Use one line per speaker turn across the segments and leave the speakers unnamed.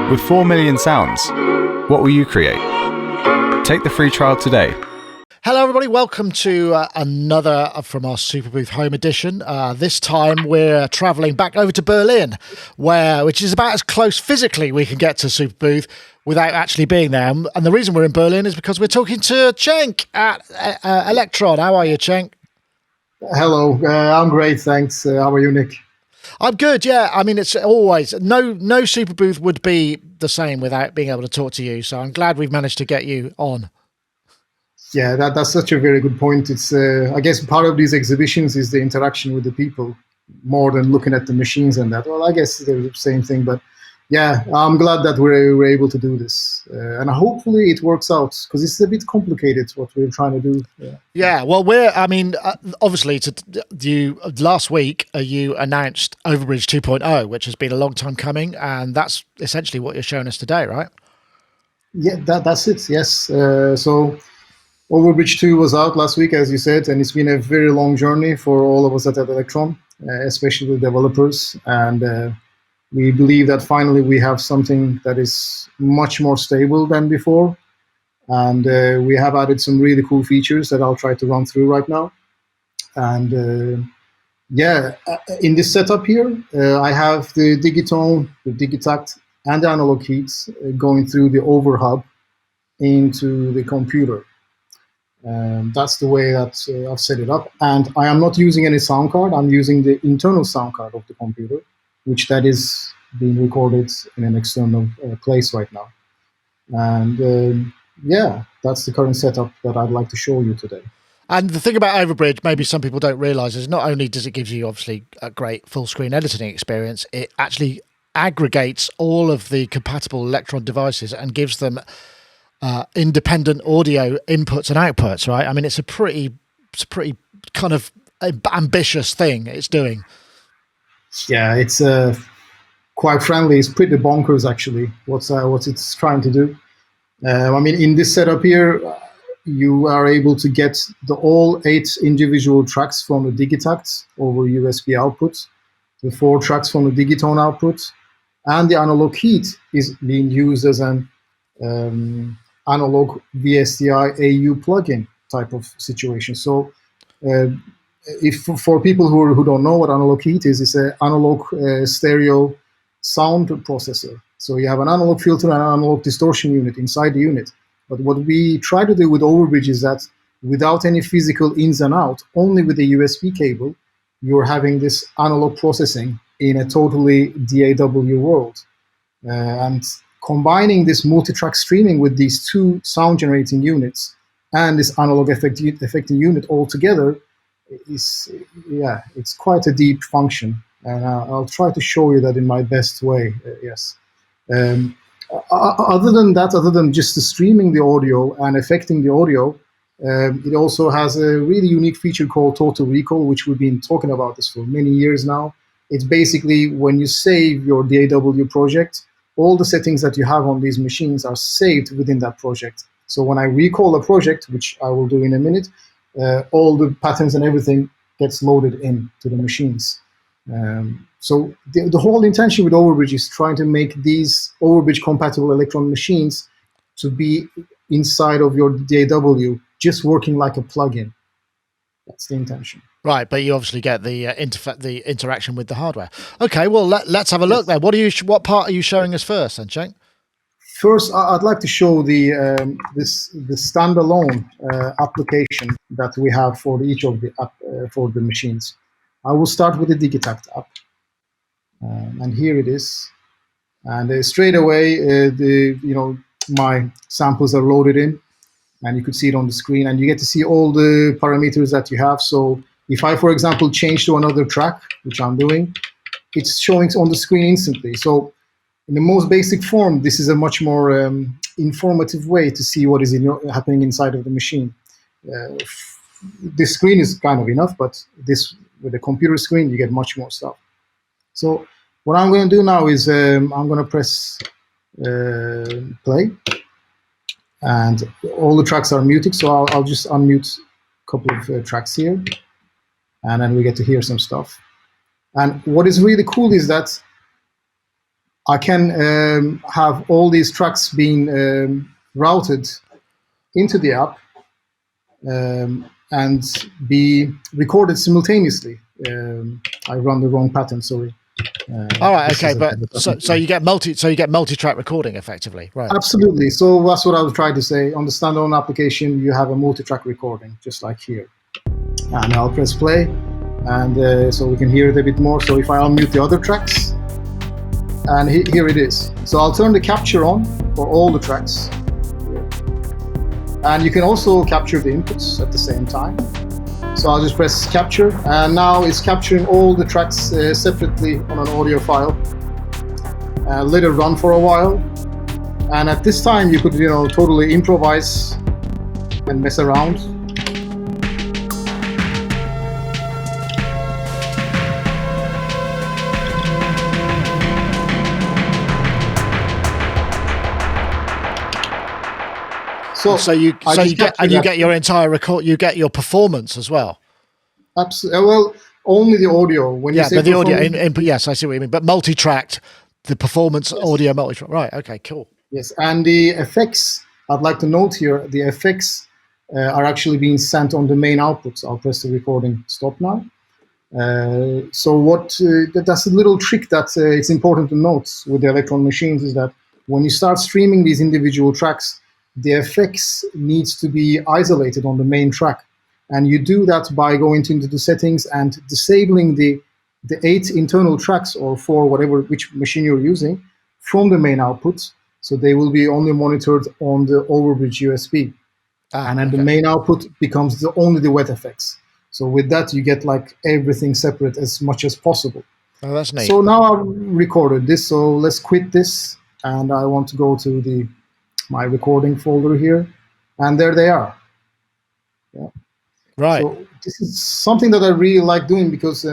With 4 million sounds, what will you create? Take the free trial today.
Hello everybody, welcome to another from our Superbooth home edition. This time we're travelling back over to Berlin, which is about as close physically we can get to Superbooth without actually being there. And the reason we're in Berlin is because we're talking to Cenk at Elektron. How are you, Cenk?
Hello, I'm great, thanks. How are you, Nick?
I'm good, yeah. I mean, it's always, no Superbooth would be the same without being able to talk to you, so I'm glad we've managed to get you on.
Yeah, that's such a very good point. It's I guess part of these exhibitions is the interaction with the people, more than looking at the machines and that. Well, I guess they're the same thing, but yeah, I'm glad that we're able to do this. And hopefully it works out, because it's a bit complicated what we're trying to do.
Yeah, well, obviously, last week you announced Overbridge 2.0, which has been a long time coming, and that's essentially what you're showing us today, right?
Yeah, that's it, yes. So Overbridge 2 was out last week, as you said, and it's been a very long journey for all of us at Elektron, especially the developers. And we believe that finally we have something that is much more stable than before. And we have added some really cool features that I'll try to run through right now. And in this setup here, I have the Digitone, the Digitakt, and the Analog Heat going through the overhub into the computer. That's the way that I've set it up. And I am not using any sound card. I'm using the internal sound card of the computer, which that is being recorded in an external place right now. And that's the current setup that I'd like to show you today.
And the thing about Overbridge, maybe some people don't realize, is not only does it give you obviously a great full screen editing experience, it actually aggregates all of the compatible Elektron devices and gives them independent audio inputs and outputs, right? I mean, it's a pretty kind of ambitious thing it's doing.
Yeah, it's quite friendly. It's pretty bonkers, actually, what it's trying to do. I mean, in this setup here, you are able to get all 8 individual tracks from the Digitakt over USB output, the 4 tracks from the Digitone output, and the Analog Heat is being used as an analog VSTI AU plugin type of situation. So if for people who don't know what Analog Heat is, it's an analog stereo sound processor. So you have an analog filter and an analog distortion unit inside the unit. But what we try to do with Overbridge is that without any physical ins and out, only with the USB cable, you're having this analog processing in a totally DAW world. And combining this multi-track streaming with these 2 sound generating units and this analog affecting unit all together is, it's quite a deep function. And I'll try to show you that in my best way, yes. Other than that, other than just the streaming the audio and affecting the audio, it also has a really unique feature called Total Recall, which we've been talking about this for many years now. It's basically when you save your DAW project, all the settings that you have on these machines are saved within that project. So when I recall a project, which I will do in a minute, all the patterns and everything gets loaded into the machines. So the whole intention with Overbridge is trying to make these Overbridge compatible Elektron machines to be inside of your DAW, just working like a plugin. That's the intention.
Right, but you obviously get the interaction with the hardware. Okay, well let's have a look there. What part are you showing us first, then, Cenk?
First, I'd like to show the standalone application that we have for each of the for the machines. I will start with the Digitakt app, and here it is. And straight away, my samples are loaded in, and you could see it on the screen, and you get to see all the parameters that you have. So if I, for example, change to another track, which I'm doing, it's showing on the screen instantly. So in the most basic form, this is a much more informative way to see what is happening inside of the machine. This screen is kind of enough, but this with the computer screen, you get much more stuff. So what I'm going to do now is I'm going to press play, and all the tracks are muted, so I'll just unmute a couple of tracks here, and then we get to hear some stuff. And what is really cool is that I can have all these tracks being routed into the app and be recorded simultaneously. I run the wrong pattern, sorry.
All right, okay, but so you get multi-track recording effectively, right?
Absolutely. So that's what I was trying to say. On the standalone application, you have a multi-track recording, just like here. And I'll press play, and so we can hear it a bit more. So if I unmute the other tracks, and here it is. So I'll turn the capture on for all the tracks. And you can also capture the inputs at the same time. So I'll just press capture, and now it's capturing all the tracks separately on an audio file. Let it run for a while, and at this time you could, totally improvise and mess around.
So you get your entire record, you get your performance as well.
Absolutely. Well, only the audio. When you say
but the audio input. Yes, I see what you mean. But multi-tracked, the performance audio multi-track. Right. Okay. Cool.
Yes, and the effects. I'd like to note here the effects are actually being sent on the main outputs. I'll press the recording stop now. So that's a little trick that it's important to note with the Elektron machines is that when you start streaming these individual tracks, the effects needs to be isolated on the main track. And you do that by going into the settings and disabling the 8 internal tracks, or 4, which machine you're using, from the main output. So they will be only monitored on the Overbridge USB. And then the main output becomes only the wet effects. So with that, you get like everything separate as much as possible.
Oh, that's neat.
So now I've recorded this. So let's quit this. And I want to go to my recording folder here. And there they are. Yeah.
Right.
So this is something that I really like doing because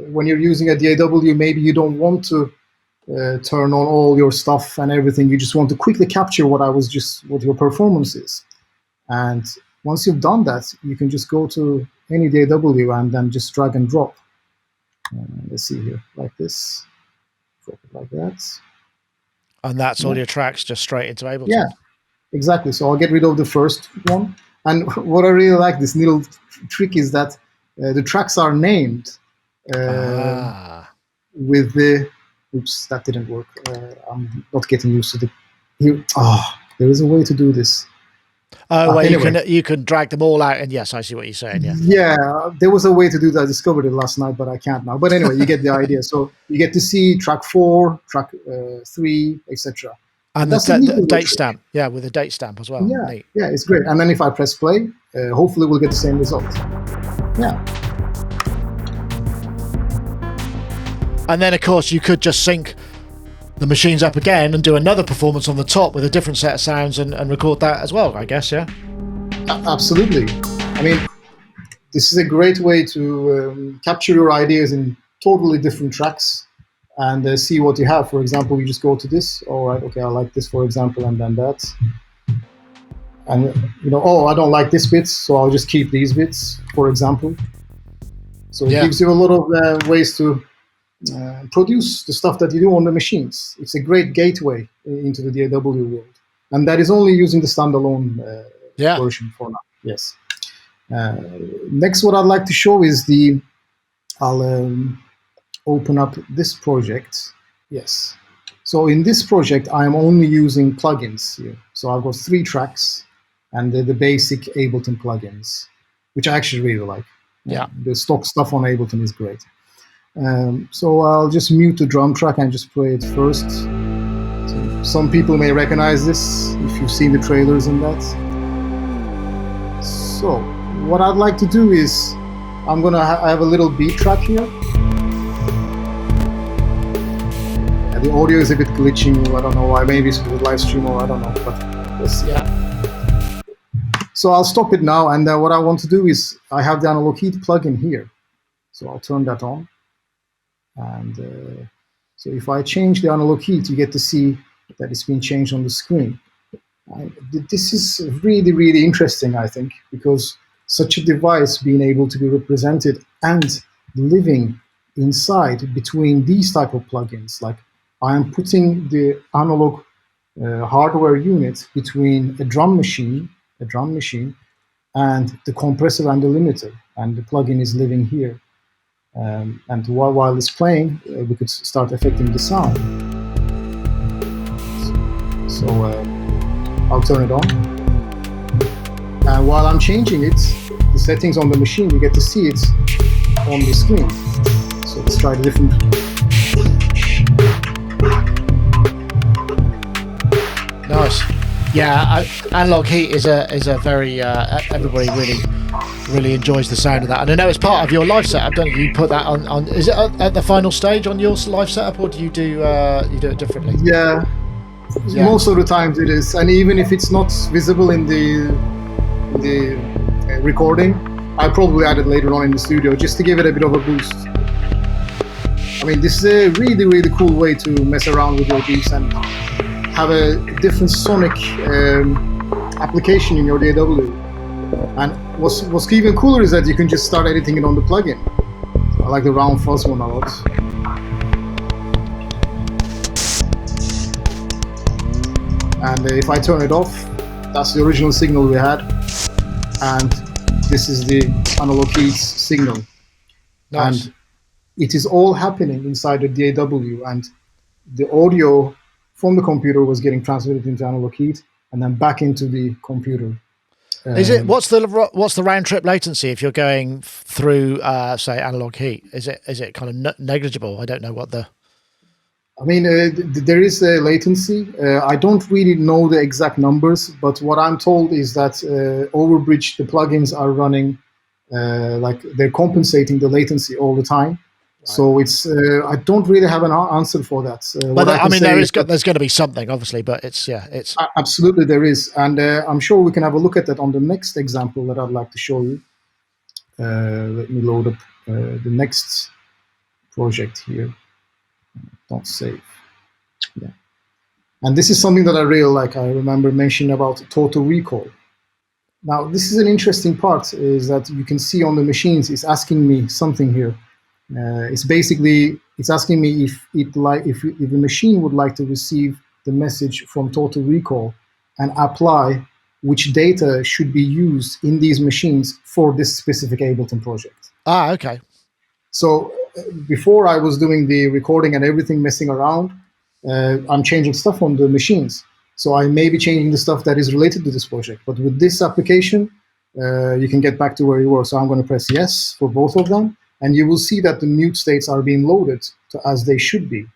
when you're using a DAW, maybe you don't want to turn on all your stuff and everything. You just want to quickly capture what your performance is. And once you've done that, you can just go to any DAW and then just drag and drop. Let's see here, like this, drop it like that.
And that's all your tracks just straight into Ableton.
Yeah, exactly. So I'll get rid of the first one. And what I really like, this little trick, is that the tracks are named with the. Oops, that didn't work. I'm not getting used to the. There is a way to do this.
Oh, well, anyway. you can drag them all out, and yes, I see what you're saying. Yeah.
Yeah, there was a way to do that. I discovered it last night, but I can't now. But anyway, you get the idea. So you get to see track 4, track 3, etc.
And the date stamp, with a date stamp as well.
Yeah,
neat.
Yeah, it's great. And then if I press play, hopefully we'll get the same result. Yeah.
And then, of course, you could just sync the machines up again and do another performance on the top with a different set of sounds and record that as well, I guess, yeah?
Absolutely. I mean, this is a great way to capture your ideas in totally different tracks and see what you have. For example, you just go to this. All right, okay, I like this, for example, and then that. And, I don't like this bit, so I'll just keep these bits, for example. So it gives you a lot of ways to produce the stuff that you do on the machines. It's a great gateway into the DAW world. And that is only using the standalone version for now. Yes. Next, what I'd like to show is I'll open up this project. Yes. So in this project, I'm only using plugins here. So I've got 3 tracks and the basic Ableton plugins, which I actually really like.
Yeah.
The stock stuff on Ableton is great. So I'll just mute the drum track and just play it first. So some people may recognize this if you've seen the trailers and that. So what I'd like to do is I have a little beat track here. The audio is a bit glitching. I don't know why. Maybe it's with live stream or I don't know. But let's see.
Yeah.
So I'll stop it now. And what I want to do is I have the Analog Heat plugin here. So I'll turn that on. And so if I change the Analog Heat, you get to see that it's been changed on the screen. This is really, really interesting, I think, because such a device being able to be represented and living inside between these type of plugins like I am putting the analog hardware unit between a drum machine, and the compressor and the limiter, and the plugin is living here. And while it's playing, we could start affecting the sound. So I'll turn it on. And while I'm changing it, the settings on the machine, we get to see it on the screen. So let's try the different.
Nice. Yeah, Analog Heat is a very everybody really enjoys the sound of that, and I know it's part of your live setup, don't you? You put that on is it at the final stage on your live setup, or do you do it differently?
Yeah, most of the times it is, and even if it's not visible in the recording, I probably add it later on in the studio just to give it a bit of a boost. I mean, this is a really cool way to mess around with your beats and have a different sonic application in your DAW. And what's even cooler is that you can just start editing it on the plugin. I like the round fuzz one a lot. And if I turn it off, that's the original signal we had. And this is the Analog Heat's signal.
Nice.
And it is all happening inside the DAW, and the audio from the computer was getting transmitted into Analog Heat and then back into the computer.
Is it what's the round trip latency if you're going through say Analog Heat? Is it kind of negligible? I don't know what the.
I mean, there is a latency. I don't really know the exact numbers, but what I'm told is that Overbridge, the plugins are running like they're compensating the latency all the time. Right. So it's I don't really have an answer for that.
But I mean, there's going to be something, obviously. But it's
absolutely there is, and I'm sure we can have a look at that on the next example that I'd like to show you. Let me load up the next project here. Don't save. Yeah, and this is something that I really like. I remember mentioning about total recall. Now, this is an interesting part, is that you can see on the machines, it's asking me something here. It's asking me if the machine would like to receive the message from total recall and apply which data should be used in these machines for this specific Ableton project.
Okay.
So before I was doing the recording and everything, messing around, I'm changing stuff on the machines. So I may be changing the stuff that is related to this project. But with this application, you can get back to where you were. So I'm going to press yes for both of them. And you will see that the mute states are being loaded as they should be.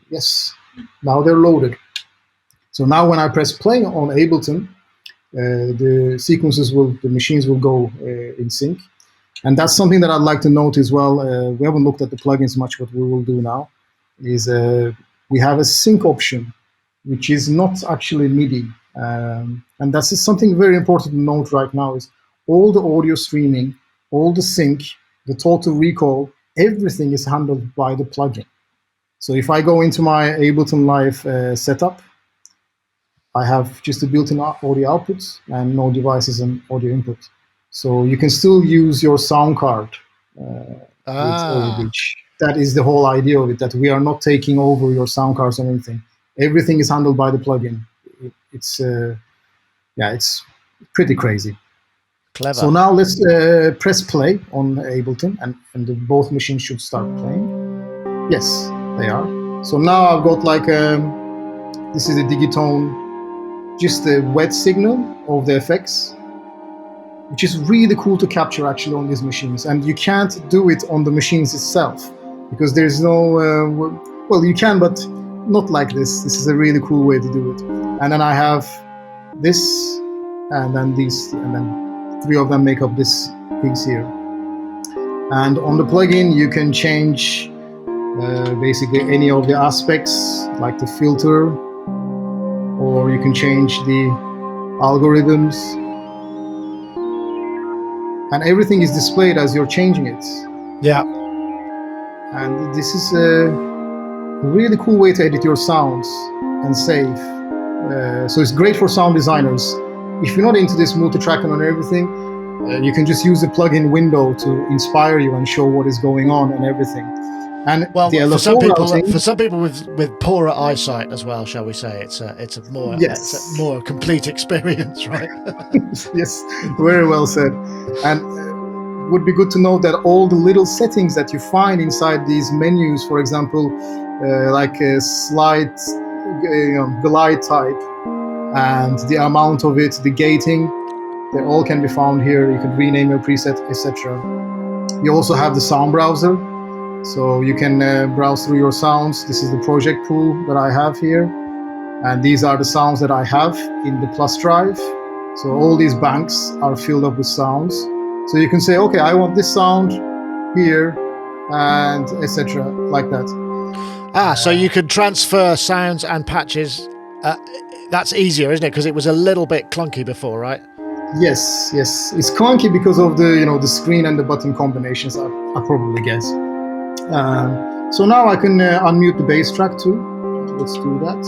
Yes, now they're loaded. So now when I press play on Ableton, the machines will go in sync. And that's something that I'd like to note as well. We haven't looked at the plugins much. What we will do now is we have a sync option, which is not actually MIDI. And that's something very important to note right now, is all the audio streaming, all the sync, the total recall, everything is handled by the plugin. So if I go into my Ableton Live setup, I have just a built-in audio output and no devices and audio input. So you can still use your sound card with Overbridge. That is the whole idea of it, that we are not taking over your sound cards or anything. Everything is handled by the plugin. It's pretty crazy.
Clever.
So now let's press play on Ableton, and both machines should start playing. Yes, they are. So now I've got like this is a Digitone, just a wet signal of the effects, which is really cool to capture actually on these machines. And you can't do it on the machines itself because there's no, well, you can, but not like this. This is a really cool way to do it. And then I have this, and then these, and then three of them make up this piece here. And on the plugin, you can change basically any of the aspects, like the filter, or you can change the algorithms. And everything is displayed as you're changing it.
Yeah.
And this is a really cool way to edit your sounds and save. So it's great for sound designers. If you're not into this multitrack and everything, you can just use the plugin window to inspire you and show what is going on and everything. And
Well,
the
for
LFO routing,
for some people with poorer eyesight as well, shall we say, it's a more complete experience, right?
yes, very well said. And would be good to know that all the little settings that you find inside these menus, for example, like a slide, glide type, and the amount of it, the gating, they all can be found here. You could rename your preset, etc. You also have the sound browser, so you can browse through your sounds. This is the project pool that I have here, and these are the sounds that I have in the plus drive. So all these banks are filled up with sounds. So you can say, okay, I want this sound here, and etc. like that.
So you can transfer sounds and patches. That's easier, isn't it? Because it was a little bit clunky before, right?
Yes. It's clunky because of the screen and the button combinations. I probably guess. So now I can unmute the bass track too. Let's do that.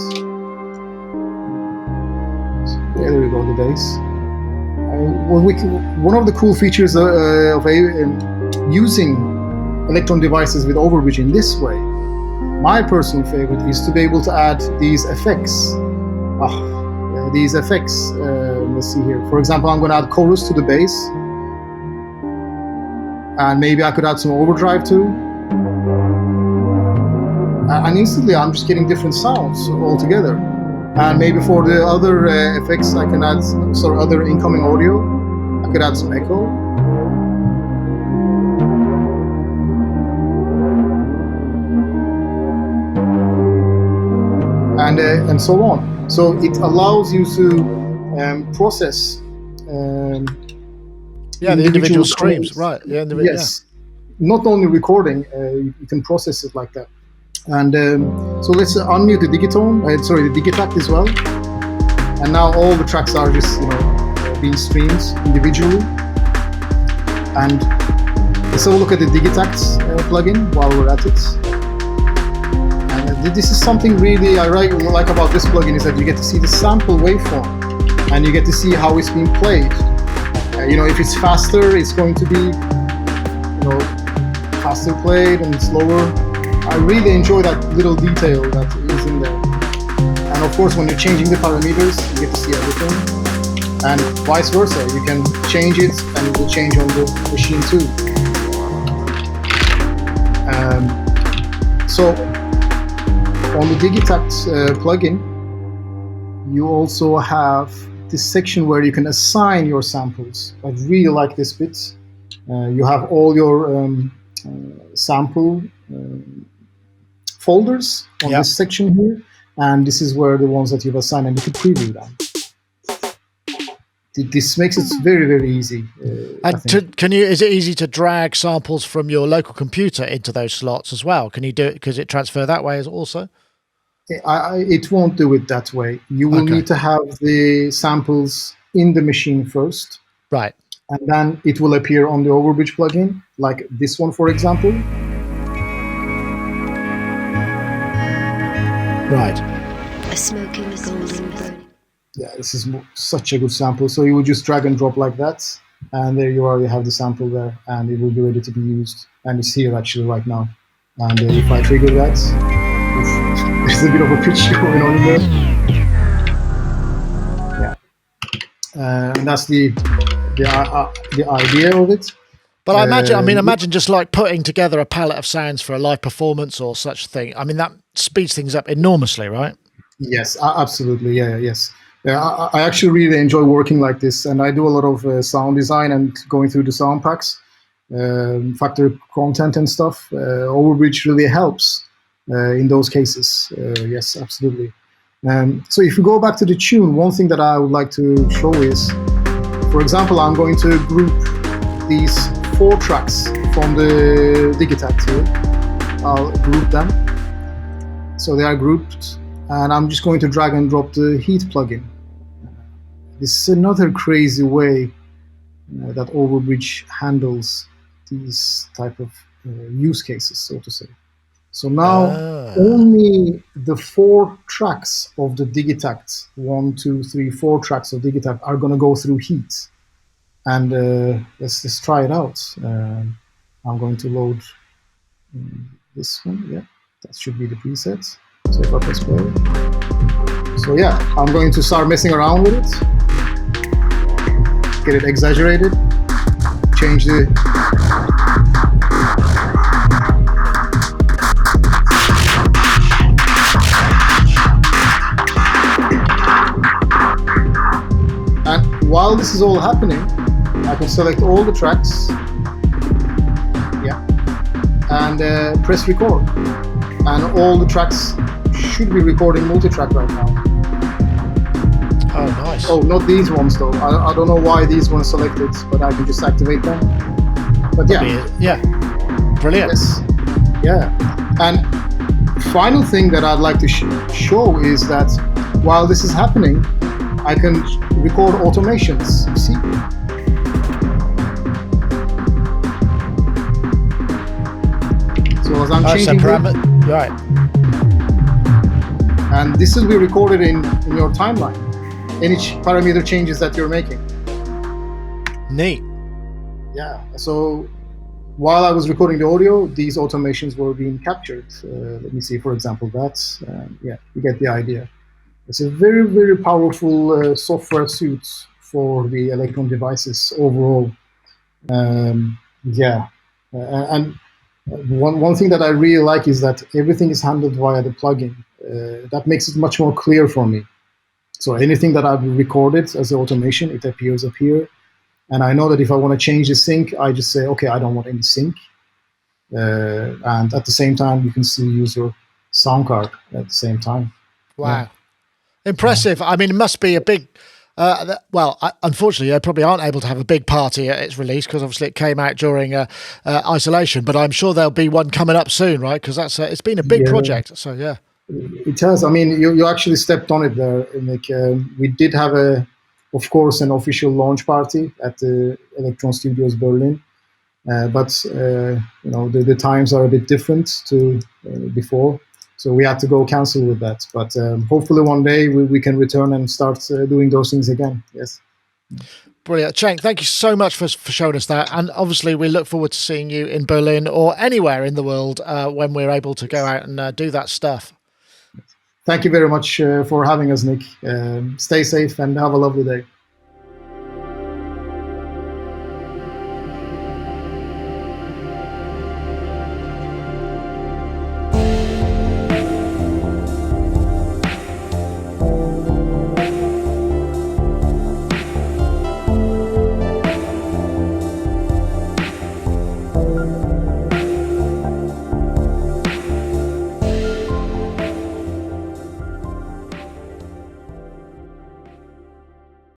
So there we go, the bass. One of the cool features of using Elektron devices with Overbridge in this way, my personal favorite, is to be able to add these effects. Let's see here. For example, I'm going to add chorus to the bass, and maybe I could add some overdrive too. And instantly, I'm just getting different sounds altogether. And maybe for the other effects, I can add other incoming audio. I could add some echo. And so on. So it allows you to process.
The individual streams, right?
Yes. Not only recording, you can process it like that. And so let's unmute the the Digitakt as well. And now all the tracks are just being streamed individually. And let's have a look at the Digitakt plugin while we're at it. And this is something really I like about this plugin, is that you get to see the sample waveform, and you get to see how it's being played. If it's faster, it's going to be faster played, and slower. I really enjoy that little detail that is in there. And of course, when you're changing the parameters, you get to see everything. And vice versa, you can change it and it will change on the machine too. So on the Digitakt plugin, you also have this section where you can assign your samples. I really like this bit. You have all your sample folders on this section here, and this is where the ones that you've assigned, and you can preview them. This makes it very, very easy.
Is it easy to drag samples from your local computer into those slots as well? Can you do it? Because it transfer that way as also?
It won't do it that way. You will need to have the samples in the machine first.
Right.
And then it will appear on the Overbridge plugin, like this one, for example.
Right.
A smoking golden burning.
Yeah, this is such a good sample. So you would just drag and drop like that, and there you are. You have the sample there, and it will be ready to be used. And it's here actually right now. And if I trigger that, there's a bit of a pitch going on in there. Yeah, and that's the idea of it.
But I imagine just like putting together a palette of sounds for a live performance or such thing. I mean, that speeds things up enormously, right?
Yes, absolutely. Yes. I actually really enjoy working like this, and I do a lot of sound design and going through the sound packs, factory content and stuff. Overbridge really helps in those cases. Yes, absolutely. So if we go back to the tune, one thing that I would like to show is, for example, I'm going to group these 4 tracks from the Digitakt here. I'll group them. So they are grouped, and I'm just going to drag and drop the Heat plugin. This is another crazy way that Overbridge handles these type of use cases, so to say. So now only the 4 tracks of the Digitakt, 1, 2, 3, 4 tracks of Digitakt are going to go through Heat. And let's try it out. I'm going to load this one, yeah, that should be the preset. So if I press play, so yeah, I'm going to start messing around with it, get it exaggerated, change the and while this is all happening, I can select all the tracks, yeah, and press record, and all the tracks should be recording multi-track right now.
Oh, nice.
Oh, not these ones though. I don't know why these ones selected, but I can just activate them. But yeah.
Yeah. Brilliant.
Yes. Yeah. And final thing that I'd like to show is that while this is happening, I can record automations. You see? So as I'm changing
right.
and this will be recorded in your timeline. Any parameter changes that you're making.
Neat.
Yeah. So while I was recording the audio, these automations were being captured. Let me see, for example, that. Yeah, you get the idea. It's a very, very powerful software suite for the Elektron devices overall. Yeah. And one thing that I really like is that everything is handled via the plugin. That makes it much more clear for me. So anything that I've recorded as an automation, it appears up here. And I know that if I want to change the sync, I just say, okay, I don't want any sync. And at the same time, you can still use your sound card at the same time.
Wow.
Yeah.
Impressive. I mean, it must be a big... unfortunately, they probably aren't able to have a big party at its release because obviously it came out during isolation. But I'm sure there'll be one coming up soon, right? Because that's it's been a big project. So yeah,
it has. I mean, you actually stepped on it there. Like we did have of course, an official launch party at the Elektron Studios Berlin. But the times are a bit different to before. So we had to go cancel with that. But hopefully one day we can return and start doing those things again. Yes.
Brilliant. Cenk, thank you so much for showing us that. And obviously we look forward to seeing you in Berlin or anywhere in the world when we're able to go out and do that stuff.
Thank you very much for having us, Nick. Stay safe and have a lovely day.